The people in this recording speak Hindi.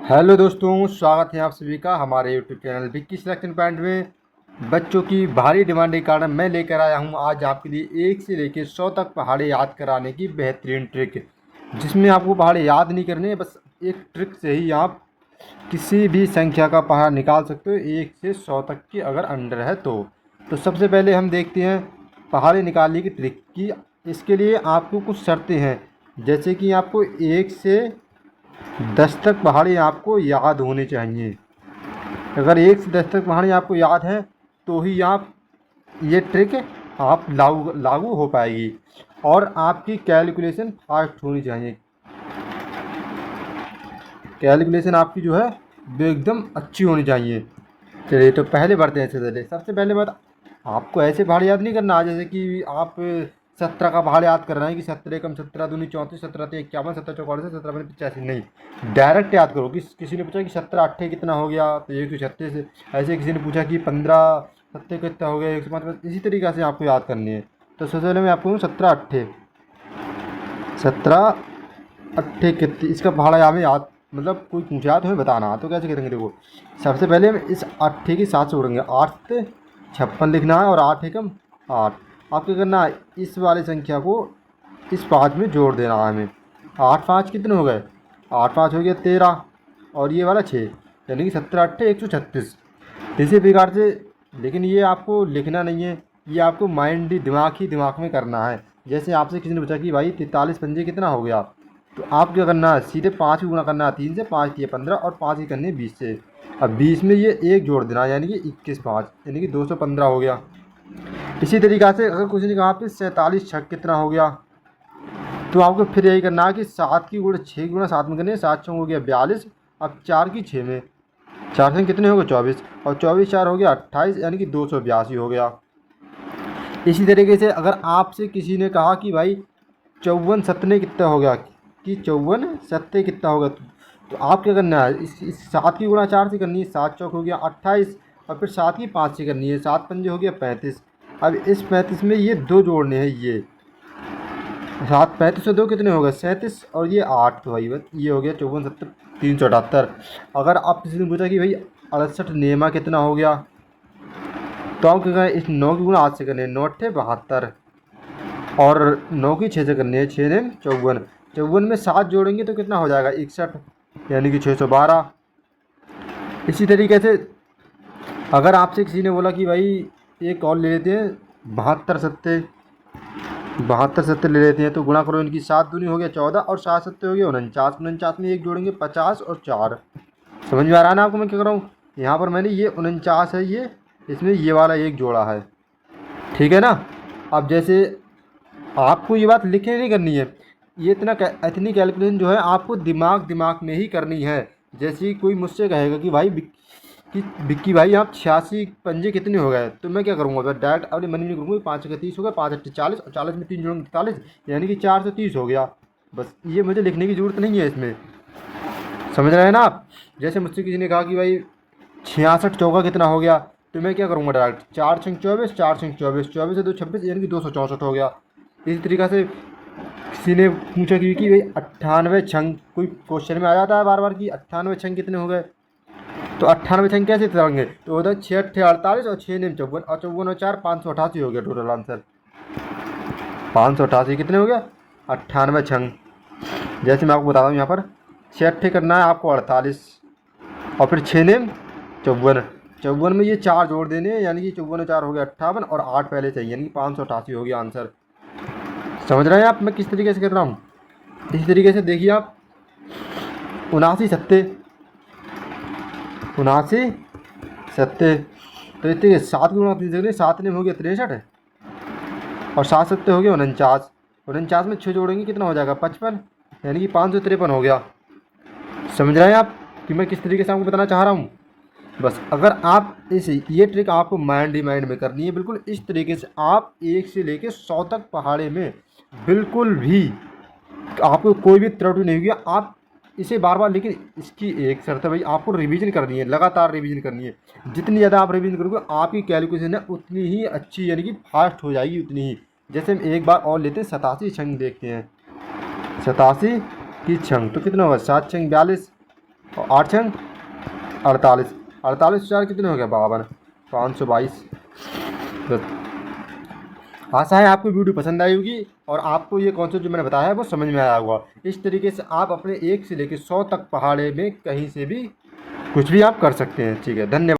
हेलो दोस्तों, स्वागत है आप सभी का हमारे YouTube channel Vicky selection point में। बच्चों की भारी डिमांड के कारण मैं लेकर आया हूं आज आपके लिए 1 से लेकर 100 तक पहाड़े याद कराने की बेहतरीन ट्रिक, जिसमें आपको पहाड़े याद नहीं करने, बस एक ट्रिक से ही आप किसी भी संख्या का पहाड़ निकाल सकते हो 1 से 100 तक की, अगर अंडर है तो सबसे पहले हम देखते हैं पहाड़े निकालने की ट्रिक की। इसके लिए आपको कुछ शर्तें हैं, जैसे कि आपको 1 से 10 तक पहाड़ी आपको याद होने चाहिए। अगर 1 से 10 तक पहाड़ी आपको याद है तो ही आप ये ट्रिक आप लागू लागू हो पाएगी, और आपकी कैलकुलेशन फास्ट होनी चाहिए। कैलकुलेशन आपकी जो है वो एकदम अच्छी होनी चाहिए। चलिए तो पहले बढ़ते हैं। सबसे पहले बात, आपको ऐसे पहाड़ याद नहीं करना जैसे कि आप 17 का पहाड़ याद कर रहे हैं कि 17 एकम 17 दूनी 34, 17 तो 51, 17 चौवालीस, 17 बने 85। नहीं, डायरेक्ट याद करो। किसी ने पूछा कि 17 अट्ठे कितना हो गया तो 136। ऐसे किसी ने पूछा कि 15 सत्ते कितना हो गया 105। इसी तरीक़े से आपको याद करनी है। तो सबसे पहले मैं आपको 17 अट्ठे, 17 अट्ठे कितने, इसका पहाड़ा याद मतलब कोई पूछा तो हमें बताना। तो कैसे करेंगे, देखो सबसे पहले हम इस अट्ठे के साथ जोड़ेंगे। 8 से 56 लिखना है और 8 एकम 8। आप क्या करना है, इस वाली संख्या को इस 5 में जोड़ देना है हमें। 8 5 कितने हो गए, 8 5 हो गया 13, और ये वाला 6, यानी कि 17 अट्ठे 136। इसी प्रकार से, लेकिन ये आपको लिखना नहीं है, ये आपको दिमाग में करना है। जैसे आपसे किसी ने पूछा कि भाई 43 पंजे कितना हो गया, तो आप क्या करना है, सीधे 5 गुना करना है 3 से। 5 दिए 15 और 5 ही करनी है 20 से। अब 20 में ये एक जोड़ देना, यानी कि 21 5, यानी कि 215 हो गया। इसी तरीक़ा से अगर किसी ने कहा आपके 47 छक कितना हो गया, तो आपको फिर यही करना है कि 7 की गुणा 6 गुणा 7 में करनी है। 7 छः हो गया 42, अब 4 की 6 में, 4 से कितने हो गए 24, और 24 4 हो गया 28, यानी कि 282 हो गया। इसी तरीके से अगर आपसे किसी ने कहा कि भाई 54 सत्ते कितना हो गया, कि 54 सत्ते कितना होगा, तो आप क्या करना है, इस 7 की गुणा 4 से करनी है। 7 चौक हो गया 28, और फिर 7 की 5 से करनी है। 7 पंजे हो गया 35। अब इस 35 में ये 2 जोड़ने हैं। ये 7 35 और 2 कितने हो गए 37, और ये 8, तो भाई बस ये हो गया 54 सत्तर 378। अगर आप किसी ने पूछा कि भाई 68 नेमा कितना हो गया, तो आप क्या करें, इस 9 की गुणा 8 से करनी है। 9 अट्ठे 72, और 9 की 6 से करनी है। 6 नेम 54, 54 में 7 जोड़ेंगे तो कितना हो जाएगा 61, यानी कि 612। इसी तरीके से अगर आपसे किसी ने बोला कि भाई एक और ले लेते हैं 72 सत्ते ले लेते हैं, तो गुणा करो इनकी। 7 दूनी हो गया 14, और 7 सत्ते हो गया 49। 49 में एक जोड़ेंगे 50 और 4। समझ में आ रहा है ना आपको मैं क्या कर रहा हूँ। यहाँ पर मैंने ये 49 है, ये इसमें ये वाला एक जोड़ा है, ठीक है ना। अब जैसे आपको ये बात लिखने नहीं करनी है, ये इतनी कैलकुलेशन जो है आपको दिमाग में ही करनी है। जैसे ही कोई मुझसे कहेगा कि भाई विक्की भाई आप 86 पंजे कितने हो गए, तो मैं क्या करूँगा, मैं डायरेक्ट अपने मन में नहीं करूँगा। 5 का 30 हो गया, 5 अट्ठे 40, और 40 में 3 जोड़ेंगे 43, यानी कि 430 हो गया। बस ये मुझे लिखने की ज़रूरत नहीं है इसमें, समझ रहे हैं ना आप। जैसे मुझसे किसी ने कहा कि भाई 66 चौका कितना हो गया, तो मैं क्या करूँगा, डायरेक्ट 4 छंग 24, 4 छंग 24, 24 से 2 26, यानी कि 264 हो गया। इसी तरीक़े से किसी ने पूछा कि भाई 98 छंग, कोई क्वेश्चन में आ जाता है बार बार कि 98 छंग कितने हो गए, तो 98 छंग कैसे तोड़ेंगे, तो होता है 6 अट्ठे 48, और 6 नेम 54, और 54 और 4 588 हो गया टोटल आंसर। 588 कितने हो गया 98 छंग। जैसे मैं आपको बता रहा हूँ, यहाँ पर 6 अट्ठे करना है आपको 48, और फिर 6 नेम 54, 54 में ये 4 जोड़ देने हैं, यानी कि 54 और 4 हो गया 58, और 8 पहले चाहिए, यानी कि 588 हो गया आंसर। समझ रहे हैं आप मैं किस तरीके से कर रहा हूँ। इसी तरीके से देखिए आप 79 सत्ते, 79 सत्ते, तो इतने 7 गुणा 3 से 7 नेम हो गया 63, और 7 सत्ते हो गया 49। 49 में 6 जोड़ेंगे कितना हो जाएगा 55, यानी कि 553 हो गया। समझ रहे हैं आप कि मैं किस तरीके से आपको बताना चाह रहा हूँ। बस अगर आप ये ट्रिक आपको माइंड में करनी है, बिल्कुल इस तरीके से आप 1 से लेकर 100 तक पहाड़े में बिल्कुल भी आपको कोई भी त्रुटि नहीं होगी। आप इसे बार बार, लेकिन इसकी एक शर्त है भाई, आपको रिवीजन करनी है, लगातार रिवीजन करनी है। जितनी ज़्यादा आप रिवीजन करोगे आपकी कैलकुलेशन है उतनी ही अच्छी, यानी कि फास्ट हो जाएगी उतनी ही। जैसे हम एक बार और लेते हैं 87 छंग देखते हैं। 87 की छंग तो कितना होगा, 7 छंग 42, और 8 छंग 48, 48 4 कितने हो गए 52, 522। तो आशा है आपको वीडियो पसंद आई होगी और आपको ये कॉन्सेप्ट जो मैंने बताया है वो समझ में आया होगा। इस तरीके से आप अपने 1 से लेकर 100 तक पहाड़े में कहीं से भी कुछ भी आप कर सकते हैं। ठीक है, धन्यवाद।